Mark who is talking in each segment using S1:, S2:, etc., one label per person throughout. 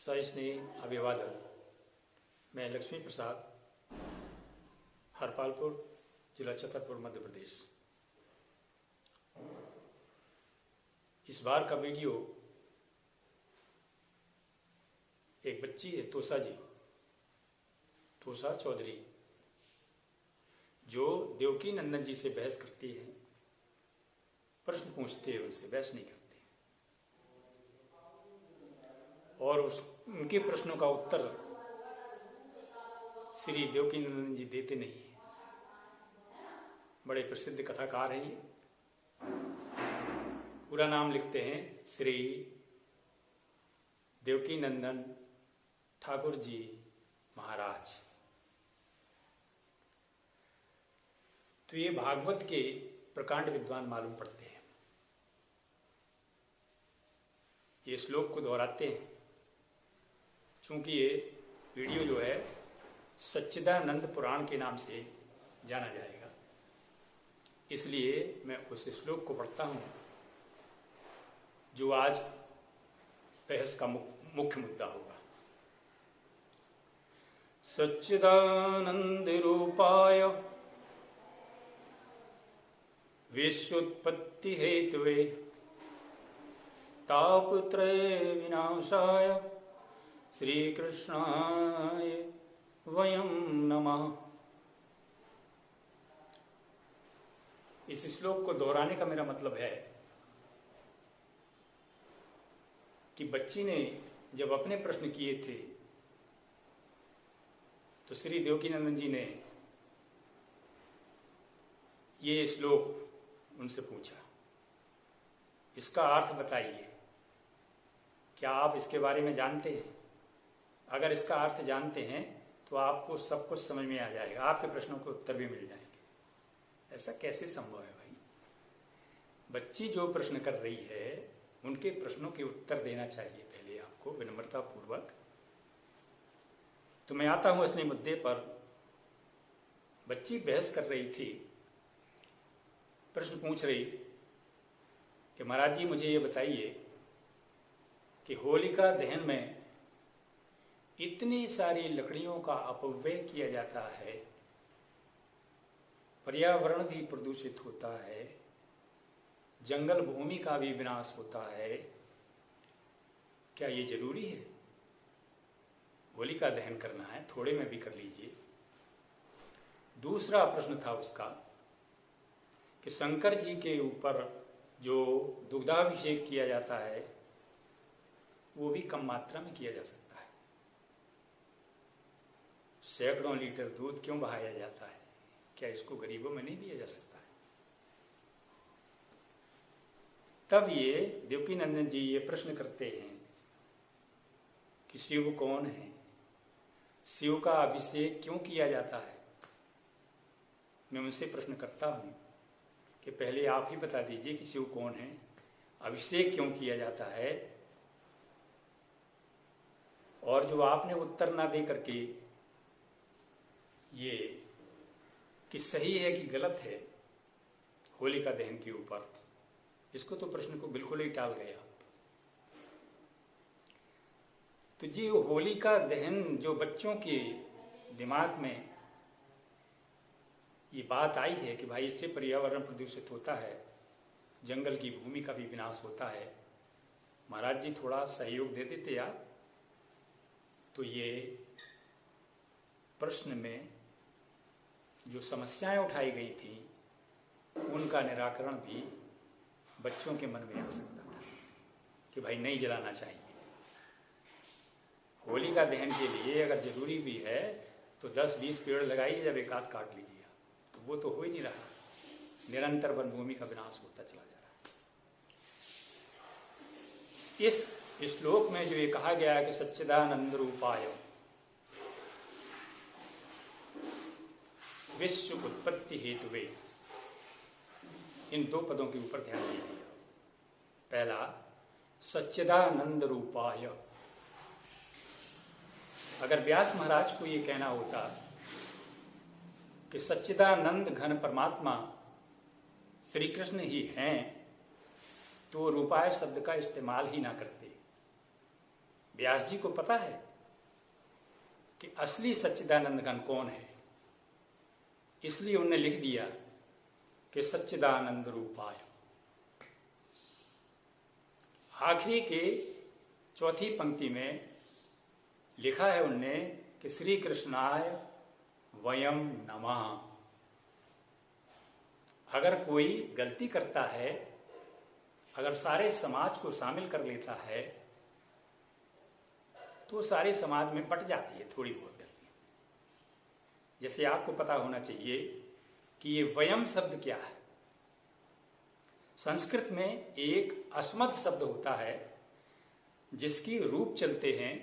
S1: सस्नेह अभिवादन। मैं लक्ष्मी प्रसाद, हरपालपुर, जिला छतरपुर, मध्य प्रदेश। इस बार का वीडियो एक बच्ची है तोसा चौधरी, जो देवकी नंदन जी से बहस करती है, प्रश्न पूछते हैं, उनसे बहस नहीं करते और उनके प्रश्नों का उत्तर श्री देवकी नंदन जी देते नहीं है। बड़े प्रसिद्ध कथाकार हैं ये। पूरा नाम लिखते हैं श्री देवकी नंदन ठाकुर जी महाराज। तो ये भागवत के प्रकांड विद्वान मालूम पड़ते हैं। ये श्लोक को दोहराते हैं, चूंकि ये वीडियो जो है सच्चिदानंद पुराण के नाम से जाना जाएगा, इसलिए मैं उस श्लोक को पढ़ता हूं जो आज बहस का मुख्य मुद्दा होगा। सच्चिदानंद रूपाय विश्वोत्पत्ति हेतवे तापत्रय विनाशाय श्री कृष्णाय वयं नमः। इस श्लोक को दोहराने का मेरा मतलब है कि बच्ची ने जब अपने प्रश्न किए थे तो श्री देवकी नंदन जी ने ये श्लोक उनसे पूछा, इसका अर्थ बताइए, क्या आप इसके बारे में जानते हैं? अगर इसका अर्थ जानते हैं तो आपको सब कुछ समझ में आ जाएगा, आपके प्रश्नों के उत्तर भी मिल जाएंगे। ऐसा कैसे संभव है भाई? बच्ची जो प्रश्न कर रही है उनके प्रश्नों के उत्तर देना चाहिए पहले आपको विनम्रता पूर्वक। तो मैं आता हूं असली मुद्दे पर। बच्ची बहस कर रही थी, प्रश्न पूछ रही कि महाराज जी मुझे ये बताइए कि होलिका दहन में इतनी सारी लकड़ियों का अपव्यय किया जाता है, पर्यावरण भी प्रदूषित होता है, जंगल भूमि का भी विनाश होता है, क्या ये जरूरी है? होलिका दहन करना है, थोड़े में भी कर लीजिए। दूसरा प्रश्न था उसका कि शंकर जी के ऊपर जो दुग्धाभिषेक किया जाता है वो भी कम मात्रा में किया जा सकता है। सैकड़ों लीटर दूध क्यों बहाया जाता है? क्या इसको गरीबों में नहीं दिया जा सकता है? तब ये देवकी नंदन जी ये प्रश्न करते हैं कि शिव कौन है, शिव का अभिषेक क्यों किया जाता है? मैं उनसे प्रश्न करता हूं कि पहले आप ही बता दीजिए कि शिव कौन है, अभिषेक क्यों किया जाता है, और जो आपने उत्तर ना दे करके ये कि सही है कि गलत है होलिका दहन के ऊपर, इसको तो प्रश्न को बिल्कुल ही टाल गया। तो जी होलिका दहन जो बच्चों के दिमाग में ये बात आई है कि भाई इससे पर्यावरण प्रदूषित होता है, जंगल की भूमि का भी विनाश होता है, महाराज जी थोड़ा सहयोग दे देते आप तो ये प्रश्न में जो समस्याएं उठाई गई थी उनका निराकरण भी बच्चों के मन में आ सकता था कि भाई नहीं जलाना चाहिए। होलिका दहन के लिए अगर jरूरी भी है तो 10-20 पेड़ लगाइए, जब एक आध काट लीजिए। तो वो तो हो ही नहीं रहा, निरंतर वन भूमि का विनाश होता चला जा रहा है। इस श्लोक में जो ये कहा गया है कि सच्चिदानंद रूपाय विश्व उत्पत्ति हेतुवे, इन दो पदों के ऊपर ध्यान दीजिए। पहला सच्चिदानंद रूपाय, अगर व्यास महाराज को ये कहना होता कि सच्चिदानंद घन परमात्मा श्री कृष्ण ही हैं, तो रूपाय शब्द का इस्तेमाल ही ना करते। व्यास जी को पता है कि असली सच्चिदानंद घन कौन है, इसलिए उन्होंने लिख दिया कि सच्चिदानंद रूपाय। आखिरी के चौथी पंक्ति में लिखा है उनने कि श्री कृष्णाय वयम नमः। अगर कोई गलती करता है, अगर सारे समाज को शामिल कर लेता है, तो सारे समाज में बट जाती है थोड़ी बहुत गलती। जैसे आपको पता होना चाहिए कि ये वयम शब्द क्या है। संस्कृत में एक अस्मत् शब्द होता है जिसकी रूप चलते हैं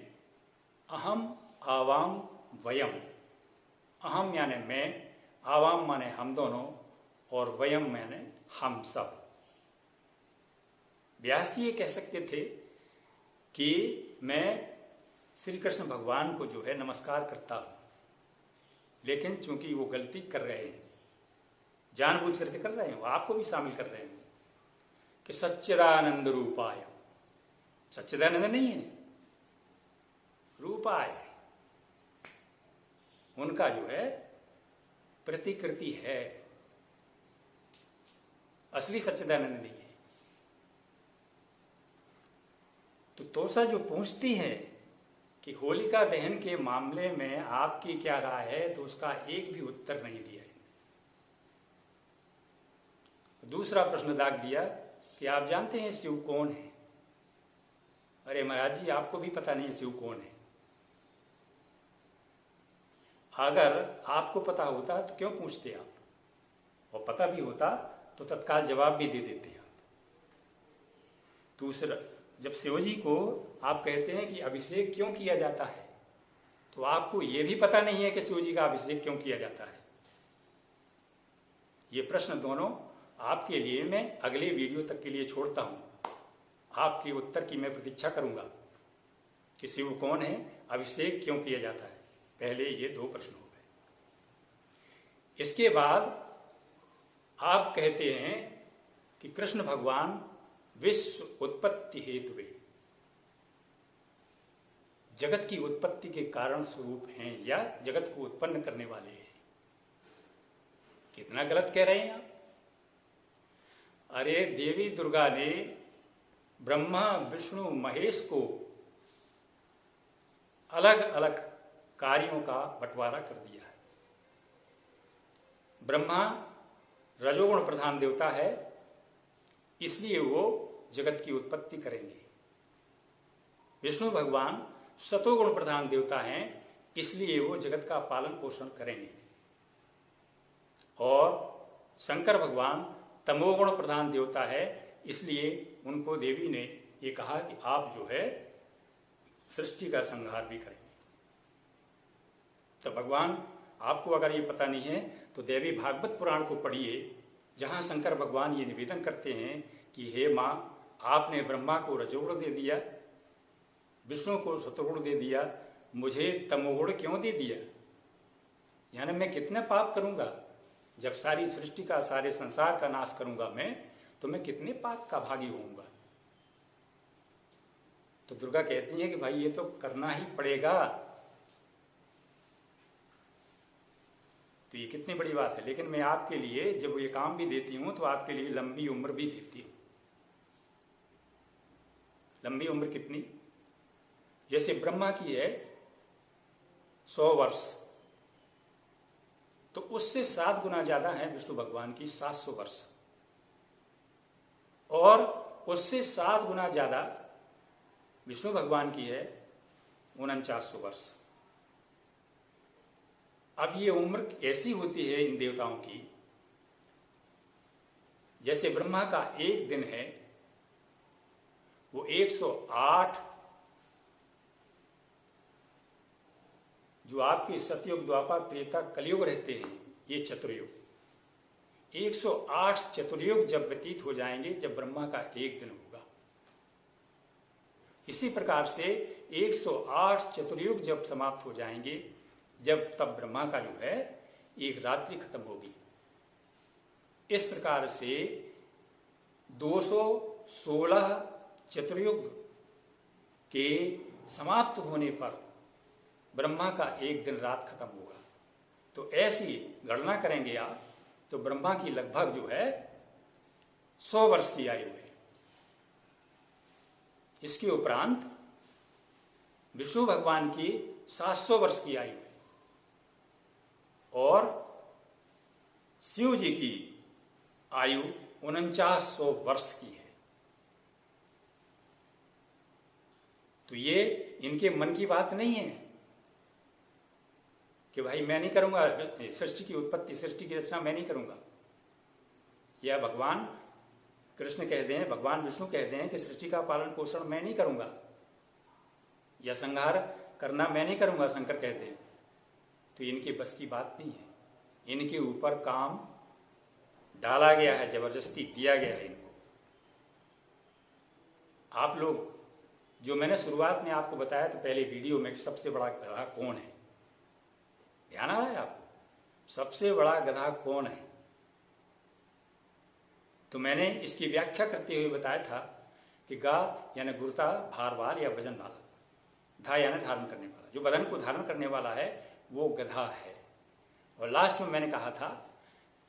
S1: अहम, आवाम, वयम। अहम यानी मैं, आवाम माने हम दोनों, और वयम माने हम सब। व्यास जी ये कह सकते थे कि मैं श्री कृष्ण भगवान को जो है नमस्कार करता हूं, लेकिन चूंकि वो गलती कर रहे हैं, जानबूझ करके कर रहे हैं, आपको भी शामिल कर रहे हैं, कि सच्चिदानंद रूपाय। सच्चिदानंद नहीं है, रूपाय उनका जो है प्रतिकृति है, असली सच्चिदानंद नहीं है। तो तोषा जो पूछती है कि होलिका दहन के मामले में आपकी क्या राय है, तो उसका एक भी उत्तर नहीं दिया। दूसरा प्रश्न दाग दिया कि आप जानते हैं शिव कौन है? अरे महाराज जी, आपको भी पता नहीं है शिव कौन है। अगर आपको पता होता तो क्यों पूछते आप, और पता भी होता तो तत्काल जवाब भी दे देते आप। दूसरा, जब शिव जी को आप कहते हैं कि अभिषेक क्यों किया जाता है, तो आपको यह भी पता नहीं है कि शिव जी का अभिषेक क्यों किया जाता है। ये प्रश्न दोनों आपके लिए मैं अगले वीडियो तक के लिए छोड़ता हूं। आपके उत्तर की मैं प्रतीक्षा करूंगा कि शिव कौन है, अभिषेक क्यों किया जाता है। पहले ये दो प्रश्न हो गए। इसके बाद आप कहते हैं कि कृष्ण भगवान विश्व उत्पत्ति हेतु वे, जगत की उत्पत्ति के कारण स्वरूप हैं, या जगत को उत्पन्न करने वाले हैं। कितना गलत कह रहे हैं आप। अरे देवी दुर्गा ने ब्रह्मा, विष्णु, महेश को अलग अलग कार्यों का बंटवारा कर दिया है। ब्रह्मा रजोगुण प्रधान देवता है, इसलिए वो जगत की उत्पत्ति करेंगे। विष्णु भगवान सतोगुण प्रधान देवता हैं, इसलिए वो जगत का पालन पोषण करेंगे। और शंकर भगवान तमोगुण प्रधान देवता है, इसलिए उनको देवी ने ये कहा कि आप जो है सृष्टि का संहार भी करेंगे। तो भगवान, आपको अगर ये पता नहीं है तो देवी भागवत पुराण को पढ़िए, जहां शंकर भगवान ये निवेदन करते हैं कि हे मां, आपने ब्रह्मा को रजोगुण दे दिया, विष्णु को सतोगुण दे दिया, मुझे तमोगुण क्यों दे दिया? यानी मैं कितना पाप करूंगा? जब सारी सृष्टि का, सारे संसार का नाश करूंगा मैं, तो मैं कितने पाप का भागी होऊंगा। तो दुर्गा कहती है कि भाई ये तो करना ही पड़ेगा। तो ये कितनी बड़ी बात है। लेकिन मैं आपके लिए जब ये काम भी देती हूं तो आपके लिए लंबी उम्र भी देती हूं। लंबी उम्र कितनी? जैसे ब्रह्मा की है 100 वर्ष, तो उससे 7 गुना ज्यादा है विष्णु भगवान की 700 वर्ष, और उससे 7 गुना ज्यादा विष्णु भगवान की है 4900 वर्ष। अब ये उम्र ऐसी होती है इन देवताओं की, जैसे ब्रह्मा का एक दिन है वो 108, जो आपके सतयुग, द्वापर, त्रेता, कलयुग रहते हैं, ये चतुर्युग, 108 चतुर्युग जब व्यतीत हो जाएंगे, जब ब्रह्मा का एक दिन होगा। इसी प्रकार से 108 चतुर्युग जब समाप्त हो जाएंगे, तब ब्रह्मा का जो है एक रात्रि खत्म होगी। इस प्रकार से 216 चतुर्युग के समाप्त होने पर ब्रह्मा का एक दिन रात खत्म होगा। तो ऐसी गणना करेंगे आप तो ब्रह्मा की लगभग जो है 100 वर्ष की आयु है। इसके उपरांत विष्णु भगवान की 700 वर्ष की आयु है और शिव जी की आयु 4900 वर्ष की है। तो ये इनके मन की बात नहीं है कि भाई मैं नहीं करूंगा सृष्टि की उत्पत्ति, सृष्टि की रचना मैं नहीं करूंगा, या भगवान कृष्ण कहते हैं, भगवान विष्णु कहते हैं कि सृष्टि का पालन पोषण मैं नहीं करूंगा या संहार करना मैं नहीं करूंगा, शंकर कहते हैं। तो इनके बस की बात नहीं है। इनके ऊपर काम डाला गया है, जबरदस्ती दिया गया है इनको। आप लोग जो मैंने शुरुआत में आपको बताया तो पहले वीडियो में सबसे बड़ा गधा कौन है, ध्यान आ रहा है आपको? सबसे बड़ा गधा कौन है? तो मैंने इसकी व्याख्या करते हुए बताया था कि गा यानी गुरुता, भारवार या वजन वाला, धा यानी धारण करने वाला, जो बदन को धारण करने वाला है वो गधा है। और लास्ट में मैंने कहा था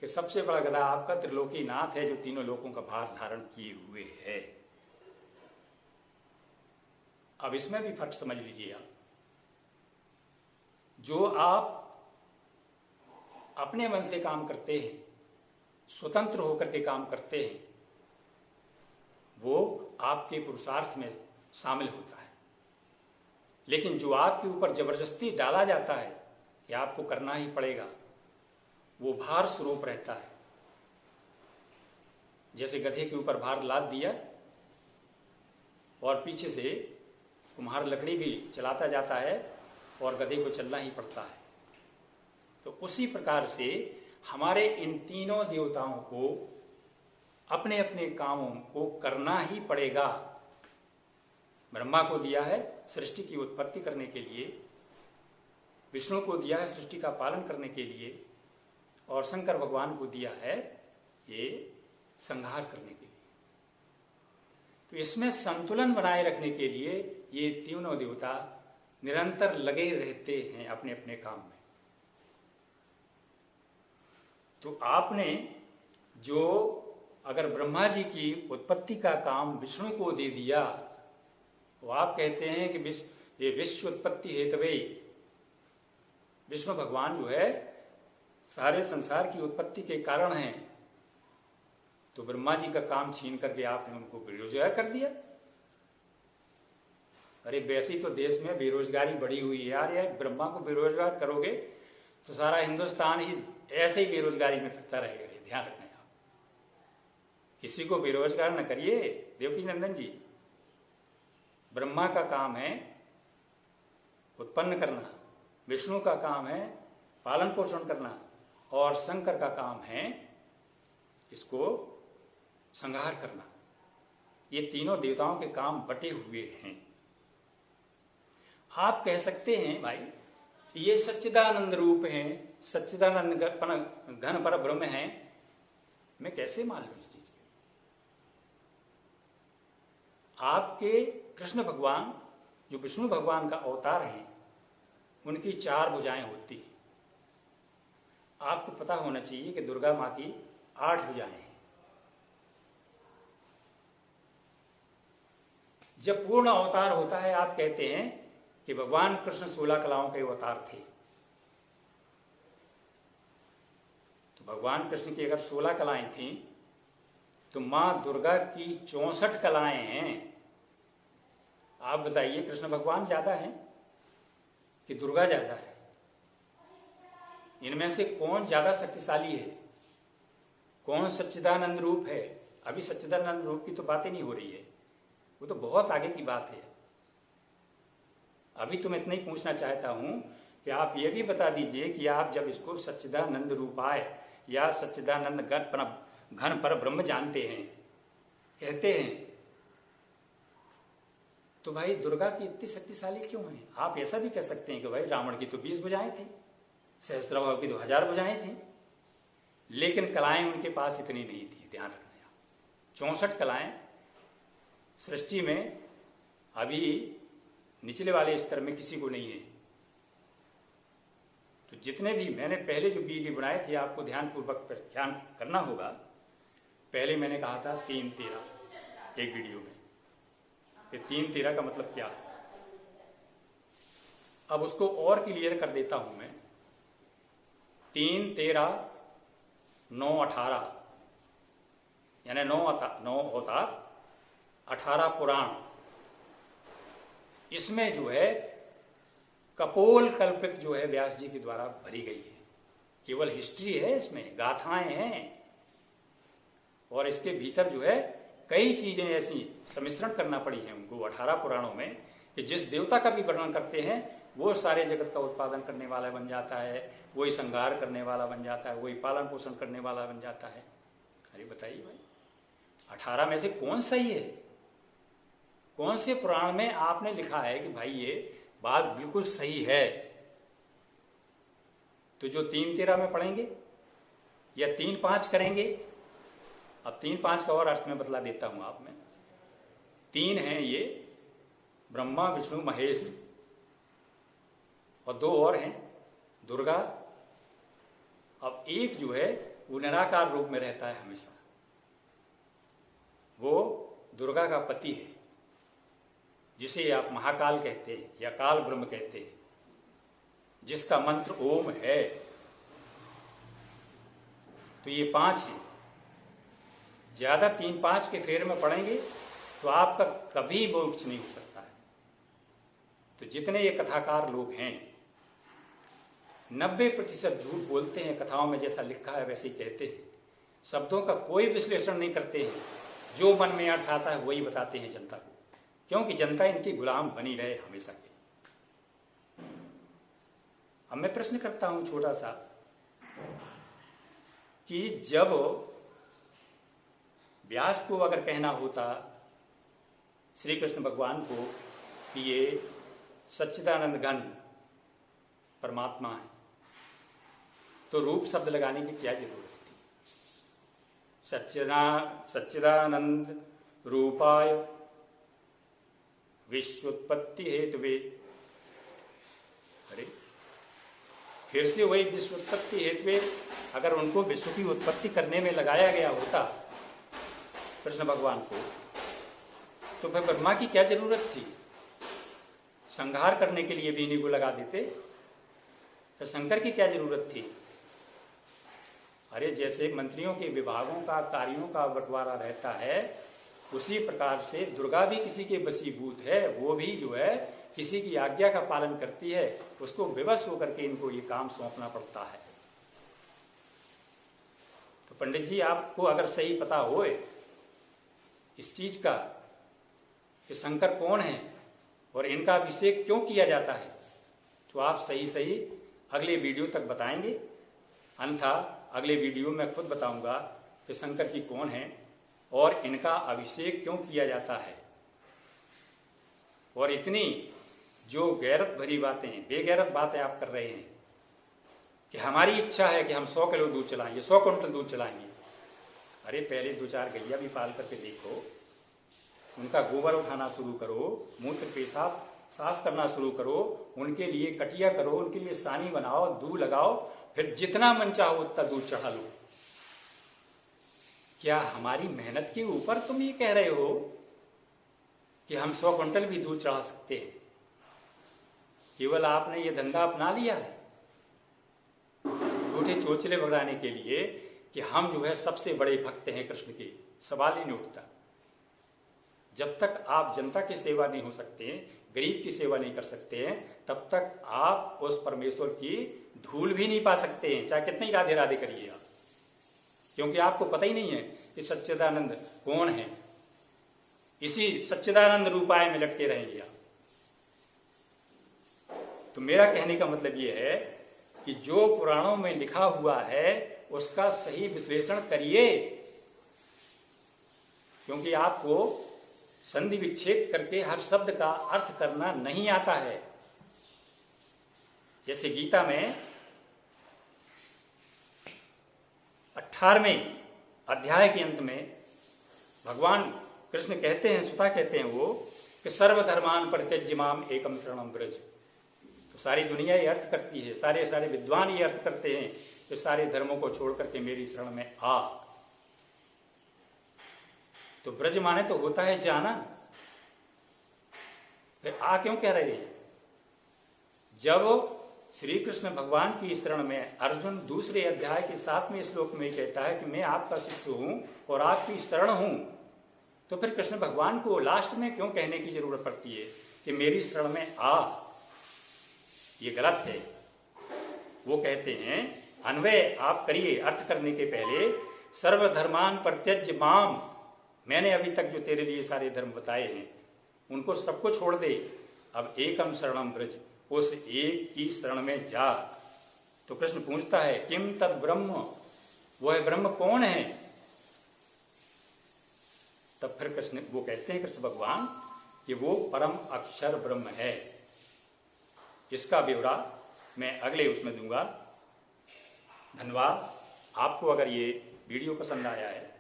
S1: कि सबसे बड़ा गधा आपका त्रिलोकी नाथ है, जो तीनों लोकों का भार धारण किए हुए है। अब इसमें भी फर्क समझ लीजिए आप। जो आप अपने मन से काम करते हैं, स्वतंत्र होकर के काम करते हैं, वो आपके पुरुषार्थ में शामिल होता है। लेकिन जो आपके ऊपर जबरदस्ती डाला जाता है कि आपको करना ही पड़ेगा, वो भार स्वरूप रहता है। जैसे गधे के ऊपर भार लाद दिया और पीछे से कुम्हार लकड़ी भी चलाता जाता है और गधे को चलना ही पड़ता है। तो उसी प्रकार से हमारे इन तीनों देवताओं को अपने अपने कामों को करना ही पड़ेगा। ब्रह्मा को दिया है सृष्टि की उत्पत्ति करने के लिए, विष्णु को दिया है सृष्टि का पालन करने के लिए, और शंकर भगवान को दिया है ये संहार करने के लिए। तो इसमें संतुलन बनाए रखने के लिए ये तीनों देवता निरंतर लगे रहते हैं अपने अपने काम में। तो आपने जो अगर ब्रह्मा जी की उत्पत्ति का काम विष्णु को दे दिया, तो आप कहते हैं कि ये विश्व उत्पत्ति हेतवे, विष्णु भगवान जो है सारे संसार की उत्पत्ति के कारण हैं, तो ब्रह्मा जी का काम छीन करके आपने उनको बेरोजगार कर दिया। अरे वैसी तो देश में बेरोजगारी बढ़ी हुई है यार, यार ब्रह्मा को बेरोजगार करोगे तो सारा हिंदुस्तान ही ऐसे ही बेरोजगारी में फिरता रहेगा। ये ध्यान रखना आप, किसी को बेरोजगार न करिए। देवकी नंदन जी, ब्रह्मा का काम है उत्पन्न करना, विष्णु का काम है पालन पोषण करना, और शंकर का काम है इसको संहार करना। ये तीनों देवताओं के काम बटे हुए हैं। आप कह सकते हैं भाई ये सच्चिदानंद रूप हैं, सच्चिदानंद घन पर ब्रह्म हैं, मैं कैसे मान लूं इस चीज को? आपके कृष्ण भगवान जो विष्णु भगवान का अवतार हैं, उनकी 4 भुजाएं होती हैं। आपको पता होना चाहिए कि दुर्गा माँ की 8 भुजाएं हैं। जब पूर्ण अवतार होता है, आप कहते हैं कि भगवान कृष्ण 16 कलाओं के अवतार थे। तो भगवान कृष्ण की अगर 16 कलाएं थी, तो मां दुर्गा की 64 कलाएं हैं। आप बताइए कृष्ण भगवान ज्यादा हैं कि दुर्गा ज्यादा है? इनमें से कौन ज्यादा शक्तिशाली है? कौन सच्चिदानंद रूप है? अभी सच्चिदानंद रूप की तो बातें नहीं हो रही है, वो तो बहुत आगे की बात है। अभी तो मैं इतना ही पूछना चाहता हूं कि आप ये भी बता दीजिए कि आप जब इसको सच्चिदानंद रूपाय या सच्चिदानंद घन पर ब्रह्म जानते हैं, कहते हैं, तो भाई दुर्गा की इतनी शक्तिशाली क्यों है? आप ऐसा भी कह सकते हैं कि भाई रावण की तो 20 भुजाएं थी, सहस्त्रबाहु की तो 1000 भुजाएं थी, लेकिन कलाएं उनके पास इतनी नहीं थी। ध्यान रखना, 64 कलाएं सृष्टि में अभी निचले वाले स्तर में किसी को नहीं है। तो जितने भी मैंने पहले जो वीडियो बनाए थे, आपको ध्यानपूर्वक ध्यान करना होगा। पहले मैंने कहा था 3-13 एक वीडियो में, ये 3-13 का मतलब क्या है। अब उसको और क्लियर कर देता हूं मैं। 3-13-9-18 यानी 9 होता 18 पुराण। इसमें जो है कपोल कल्पित जो है व्यास जी के द्वारा भरी गई है। केवल हिस्ट्री है, इसमें गाथाएं हैं और इसके भीतर जो है कई चीजें ऐसी सम्मिश्रण करना पड़ी है उनको 18 पुराणों में कि जिस देवता का भी वर्णन करते हैं वो सारे जगत का उत्पादन करने वाला बन जाता है, वही संहार करने वाला बन जाता है, वही पालन पोषण करने वाला बन जाता है। अरे बताइए भाई, 18 में से कौन सही है? कौन से पुराण में आपने लिखा है कि भाई ये बात बिल्कुल सही है? तो जो 3-13 में पढ़ेंगे या 3-5 करेंगे। अब 3-5 का और अर्थ में बतला देता हूं आप में। 3 हैं ये ब्रह्मा विष्णु महेश, और 2 और हैं दुर्गा। अब एक जो है वो निराकार रूप में रहता है हमेशा, वो दुर्गा का पति है, जिसे आप महाकाल कहते हैं या काल ब्रह्म कहते हैं, जिसका मंत्र ओम है। तो ये 5 हैं। ज्यादा 3-5 के फेर में पढ़ेंगे तो आपका कभी मोक्ष नहीं हो सकता है। तो जितने ये कथाकार लोग हैं 90% झूठ बोलते हैं, कथाओं में जैसा लिखा है वैसे ही कहते हैं, शब्दों का कोई विश्लेषण नहीं करते हैं, जो मन में अर्थ आता है वही बताते हैं जनता को, क्योंकि जनता इनकी गुलाम बनी रहे हमेशा के। अब मैं प्रश्न करता हूं छोटा सा कि जब व्यास को अगर कहना होता श्री कृष्ण भगवान को कि ये सच्चिदानंद घन परमात्मा है, तो रूप शब्द लगाने की क्या जरूरत थी? सच्चिदानंद रूपाय विश्वोत्पत्ति हेतुवे। अरे फिर से वही विश्वोत्पत्ति हेतुवे, अगर उनको विश्व की उत्पत्ति करने में लगाया गया होता कृष्ण भगवान को, तो फिर ब्रह्मा की क्या जरूरत थी? संहार करने के लिए भी इन्हीं को लगा देते, तो शंकर की क्या जरूरत थी? अरे जैसे मंत्रियों के विभागों का कार्यों का बंटवारा रहता है, उसी प्रकार से दुर्गा भी किसी के वशीभूत है, वो भी जो है किसी की आज्ञा का पालन करती है, उसको विवश होकर के इनको ये काम सौंपना पड़ता है। तो पंडित जी आपको अगर सही पता हो इस चीज का कि शंकर कौन है और इनका अभिषेक क्यों किया जाता है, तो आप सही सही अगले वीडियो तक बताएंगे, अन्यथा अगले वीडियो में खुद बताऊंगा कि शंकर जी कौन है और इनका अभिषेक क्यों किया जाता है। और इतनी जो गैरत भरी बातें, बेगैरत बातें आप कर रहे हैं कि हमारी इच्छा है कि हम 100 किलो दूध चलाएंगे, 100 क्विंटल दूध चलाएंगे। अरे पहले 2-4 गैया भी पाल करके देखो, उनका गोबर उठाना शुरू करो, मूत्र पेशाब साफ करना शुरू करो, उनके लिए कटिया करो, उनके लिए सानी बनाओ, दूध लगाओ, फिर जितना मन चाहो उतना दूध चढ़ा लो। क्या हमारी मेहनत के ऊपर तुम ये कह रहे हो कि हम 100 क्विंटल भी दूध चढ़ा सकते हैं? केवल आपने ये धंधा अपना लिया है झूठे चोचले बगड़ाने के लिए कि हम जो है सबसे बड़े भक्त हैं कृष्ण के। सवाल ही नहीं उठता। जब तक आप जनता की सेवा नहीं हो सकते हैं, गरीब की सेवा नहीं कर सकते हैं, तब तक आप उस परमेश्वर की धूल भी नहीं पा सकते हैं, चाहे कितनी राधे राधे करिए आप, क्योंकि आपको पता ही नहीं है कि सच्चिदानंद कौन है। इसी सच्चिदानंद रूपाय में लटके रहेंगे आप। तो मेरा कहने का मतलब यह है कि जो पुराणों में लिखा हुआ है उसका सही विश्लेषण करिए, क्योंकि आपको संधि विच्छेद करके हर शब्द का अर्थ करना नहीं आता है। जैसे गीता में 18वें अध्याय के अंत में भगवान कृष्ण कहते हैं, सुता कहते हैं वो कि सर्वधर्मान परित्यज्य माम एकम शरणम ब्रज। तो सारी दुनिया ये अर्थ करती है, सारे सारे विद्वान ये अर्थ करते हैं कि सारे धर्मों को छोड़ करके मेरी शरण में आ। तो ब्रज माने तो होता है जाना, फिर आ क्यों कह रहे हैं? जब श्री कृष्ण भगवान की शरण में अर्जुन दूसरे अध्याय के 7वें श्लोक में कहता है कि मैं आपका शिष्य हूं और आपकी शरण हूं, तो फिर कृष्ण भगवान को लास्ट में क्यों कहने की जरूरत पड़ती है कि मेरी शरण में आ? ये गलत है। वो कहते हैं अन्वय आप करिए, अर्थ करने के पहले सर्वधर्मान परित्यज्य माम, मैंने अभी तक जो तेरे लिए सारे धर्म बताए हैं उनको सबको छोड़ दे, अब एकम शरणम ब्रज, उस एक की शरण में जा। तो कृष्ण पूछता है किम तद ब्रह्म, वह ब्रह्म कौन है? तब फिर कृष्ण वो कहते हैं कृष्ण भगवान कि वो परम अक्षर ब्रह्म है। इसका ब्यौरा मैं अगले उसमें दूंगा। धन्यवाद। आपको अगर ये वीडियो पसंद आया है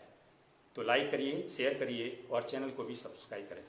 S1: तो लाइक करिए, शेयर करिए और चैनल को भी सब्सक्राइब करें।